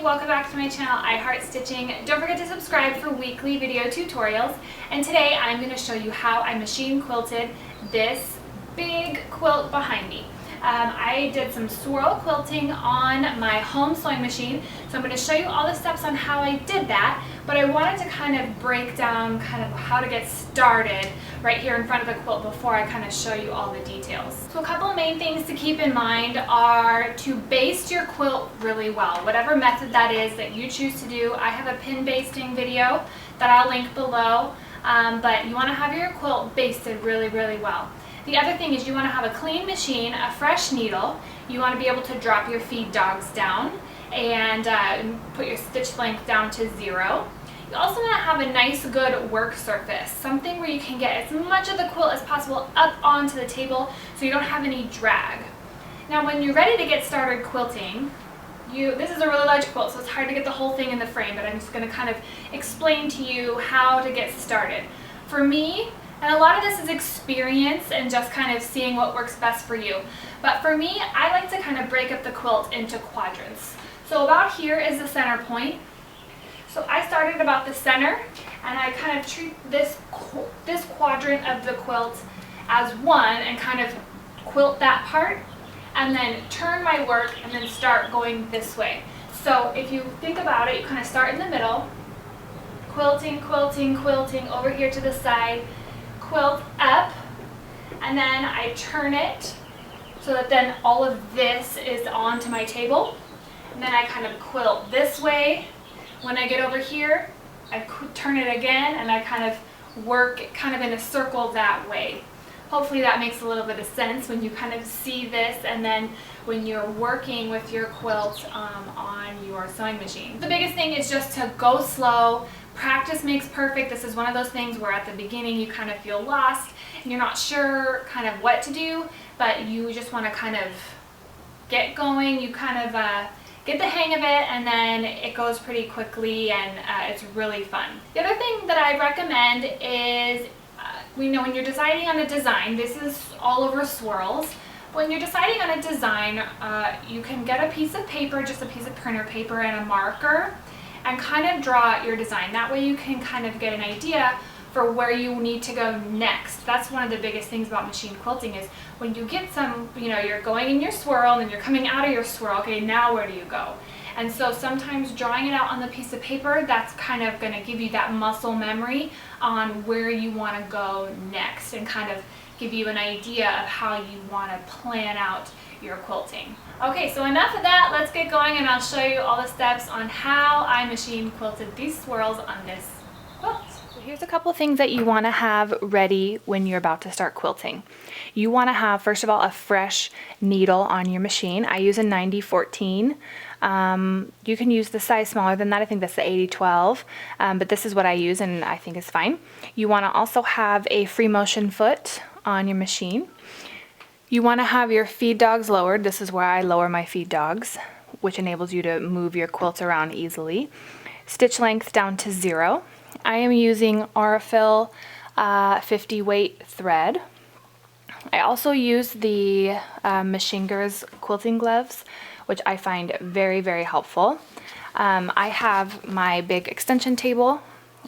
welcome back to my channel, I Heart Stitching. Don't forget to subscribe for weekly video tutorials. And today I'm going to show you how I machine quilted this big quilt behind me. I did some swirl quilting on my home sewing machine, so I'm going to show you all the steps on how I did that, but I wanted to kind of break down kind of how to get started right here in front of the quilt before I kind of show you all the details. So a couple of main things to keep in mind are to baste your quilt really well, whatever method that is that you choose to do. I have a pin basting video that I'll link below, but you want to have your quilt basted really well. The other thing is you want to have a clean machine, a fresh needle. You want to be able to drop your feed dogs down and put your stitch length down to 0. You also want to have a nice good work surface, something where you can get as much of the quilt as possible up onto the table so you don't have any drag. Now when you're ready to get started quilting, this is a really large quilt, so it's hard to get the whole thing in the frame, but I'm just going to kind of explain to you how to get started. For me, and a lot of this is experience and just kind of seeing what works best for you. But for me, I like to kind of break up the quilt into quadrants. So about here is the center point. So I started about the center, and I kind of treat this quadrant of the quilt as one and kind of quilt that part, and then turn my work and then start going this way. So if you think about it, you kind of start in the middle, quilting, quilting, quilting over here to the side, quilt up, and then I turn it so that then all of this is onto my table, and then I kind of quilt this way. When I get over here, I turn it again and I kind of work kind of in a circle that way. Hopefully that makes a little bit of sense when you kind of see this and then when you're working with your quilt on your sewing machine. The biggest thing is just to go slow. Practice makes perfect. This is one of those things where at the beginning you kind of feel lost and you're not sure kind of what to do, but you just want to kind of get going. You kind of get the hang of it, and then it goes pretty quickly, and it's really fun. The other thing that I recommend is, when you're deciding on a design, this is all over swirls. When you're deciding on a design, you can get a piece of paper, just a piece of printer paper and a marker, and kind of draw out your design. That way you can kind of get an idea for where you need to go next. That's one of the biggest things about machine quilting is when you get some, you're going in your swirl and then you're coming out of your swirl, okay, now where do you go? And so sometimes drawing it out on the piece of paper, that's kind of going to give you that muscle memory on where you want to go next and kind of give you an idea of how you want to plan out your quilting. Okay, so enough of that, let's get going and I'll show you all the steps on how I machine quilted these swirls on this quilt. So here's a couple things that you want to have ready when you're about to start quilting. You want to have, first of all, a fresh needle on your machine. I use a 90-14. You can use the size smaller than that. I think that's the 80-12, but this is what I use and I think it's fine. You want to also have a free motion foot on your machine. You want to have your feed dogs lowered. This is where I lower my feed dogs, which enables you to move your quilt around easily. Stitch length down to 0. I am using Aurifil 50 weight thread. I also use the Machingers quilting gloves, which I find very helpful. I have my big extension table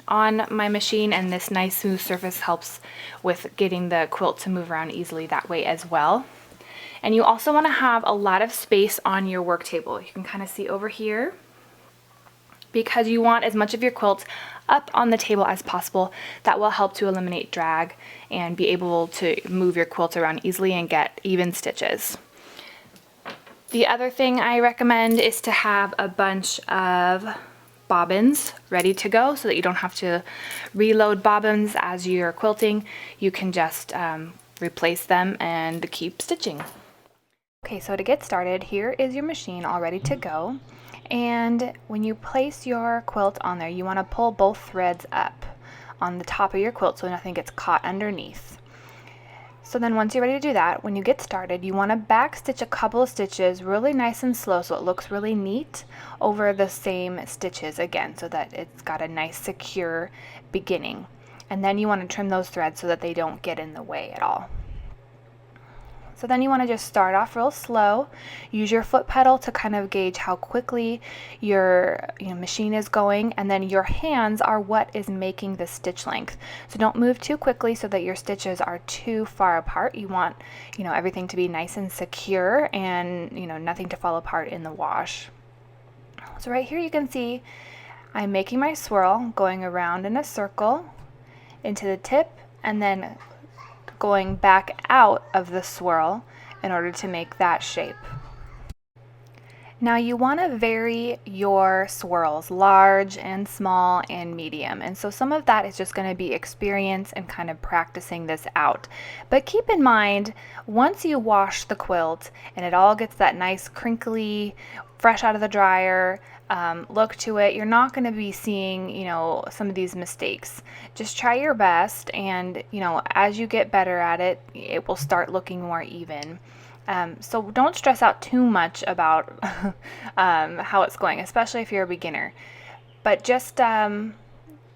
on my machine, and this nice smooth surface helps with getting the quilt to move around easily that way as well. And you also want to have a lot of space on your work table. You can kind of see over here, because you want as much of your quilt up on the table as possible. That will help to eliminate drag and be able to move your quilt around easily and get even stitches. The other thing I recommend is to have a bunch of bobbins ready to go so that you don't have to reload bobbins as you're quilting. You can just replace them and keep stitching. Okay, so to get started, here is your machine all ready to go. And when you place your quilt on there, you want to pull both threads up on the top of your quilt so nothing gets caught underneath. So then once you're ready to do that, when you get started, you want to back stitch a couple of stitches really nice and slow so it looks really neat over the same stitches again, so that it's got a nice secure beginning. And then you want to trim those threads so that they don't get in the way at all. So then you want to just start off real slow. Use your foot pedal to kind of gauge how quickly your machine is going, and then your hands are what is making the stitch length. So don't move too quickly so that your stitches are too far apart. You want everything to be nice and secure and nothing to fall apart in the wash. So right here you can see I'm making my swirl, going around in a circle into the tip and then going back out of the swirl in order to make that shape. Now you want to vary your swirls, large and small and medium, and so some of that is just going to be experience and kind of practicing this out. But keep in mind, once you wash the quilt and it all gets that nice crinkly, fresh out of the dryer look to it, you're not going to be seeing some of these mistakes. Just try your best, and as you get better at it, it will start looking more even. So don't stress out too much about how it's going, especially if you're a beginner. But just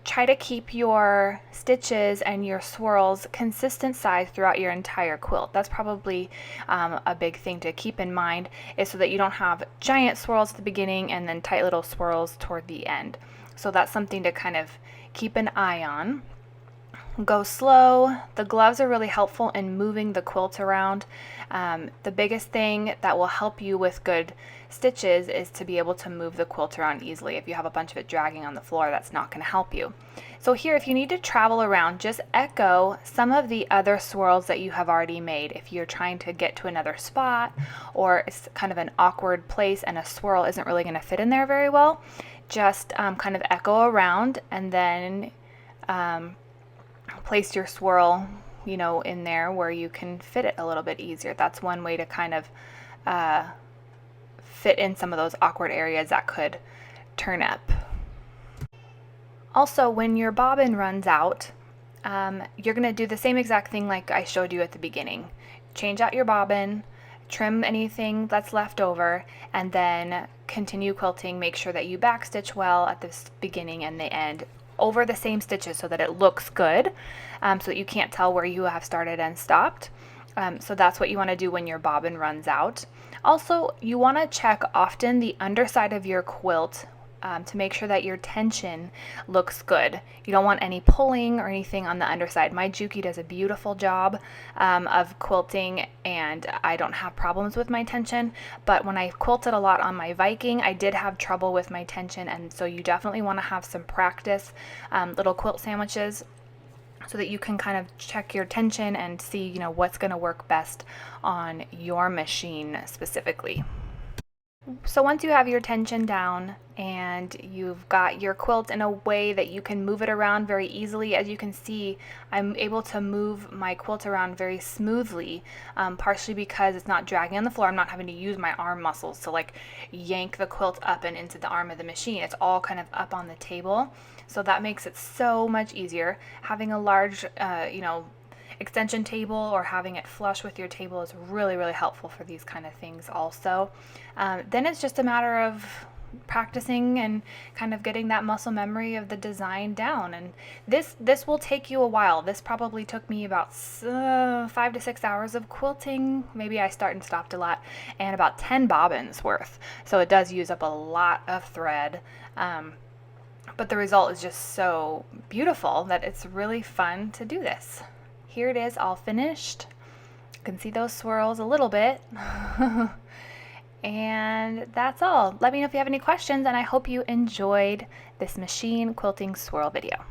try to keep your stitches and your swirls consistent size throughout your entire quilt. That's probably a big thing to keep in mind, is so that you don't have giant swirls at the beginning and then tight little swirls toward the end. So that's something to kind of keep an eye on. Go slow. The gloves are really helpful in moving the quilt around. The biggest thing that will help you with good stitches is to be able to move the quilt around easily. If you have a bunch of it dragging on the floor, that's not going to help you. So here, if you need to travel around, just echo some of the other swirls that you have already made. If you're trying to get to another spot, or it's kind of an awkward place and a swirl isn't really going to fit in there very well, just kind of echo around and then place your swirl in there where you can fit it a little bit easier. That's one way to kind of fit in some of those awkward areas that could turn up. Also, when your bobbin runs out, you're going to do the same exact thing like I showed you at the beginning. Change out your bobbin, trim anything that's left over, and then continue quilting. Make sure that you backstitch well at the beginning and the end over the same stitches so that it looks good, so that you can't tell where you have started and stopped. So that's what you want to do when your bobbin runs out. Also, you want to check often the underside of your quilt to make sure that your tension looks good. You don't want any pulling or anything on the underside. My Juki does a beautiful job of quilting, and I don't have problems with my tension, but when I quilted a lot on my Viking, I did have trouble with my tension, and so you definitely want to have some practice little quilt sandwiches so that you can kind of check your tension and see what's going to work best on your machine specifically. So once you have your tension down and you've got your quilt in a way that you can move it around very easily, as you can see, I'm able to move my quilt around very smoothly, partially because it's not dragging on the floor. I'm not having to use my arm muscles to like yank the quilt up and into the arm of the machine. It's all kind of up on the table. So that makes it so much easier. Having a large, extension table or having it flush with your table is really, really helpful for these kind of things also. Then it's just a matter of practicing and kind of getting that muscle memory of the design down, and this will take you a while. This probably took me about 5 to 6 hours of quilting. Maybe I start and stopped a lot, and about 10 bobbins worth, so it does use up a lot of thread. But the result is just so beautiful that it's really fun to do this. Here it is, all finished. You can see those swirls a little bit. And that's all. Let me know if you have any questions, and I hope you enjoyed this machine quilting swirl video.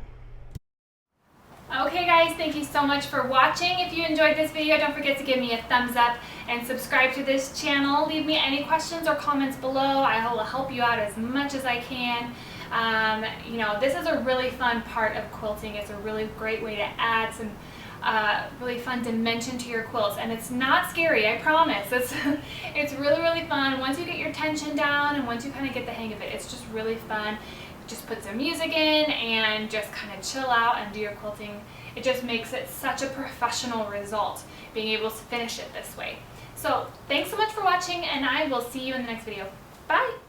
Okay guys, thank you so much for watching. If you enjoyed this video, don't forget to give me a thumbs up and subscribe to this channel. Leave me any questions or comments below. I will help you out as much as I can. This is a really fun part of quilting. It's a really great way to add some really fun dimension to your quilts, and it's not scary, I promise. It's really, really fun. Once you get your tension down and once you kind of get the hang of it, it's just really fun. Just put some music in and just kind of chill out and do your quilting. It just makes it such a professional result, being able to finish it this way. So thanks so much for watching, and I will see you in the next video. Bye!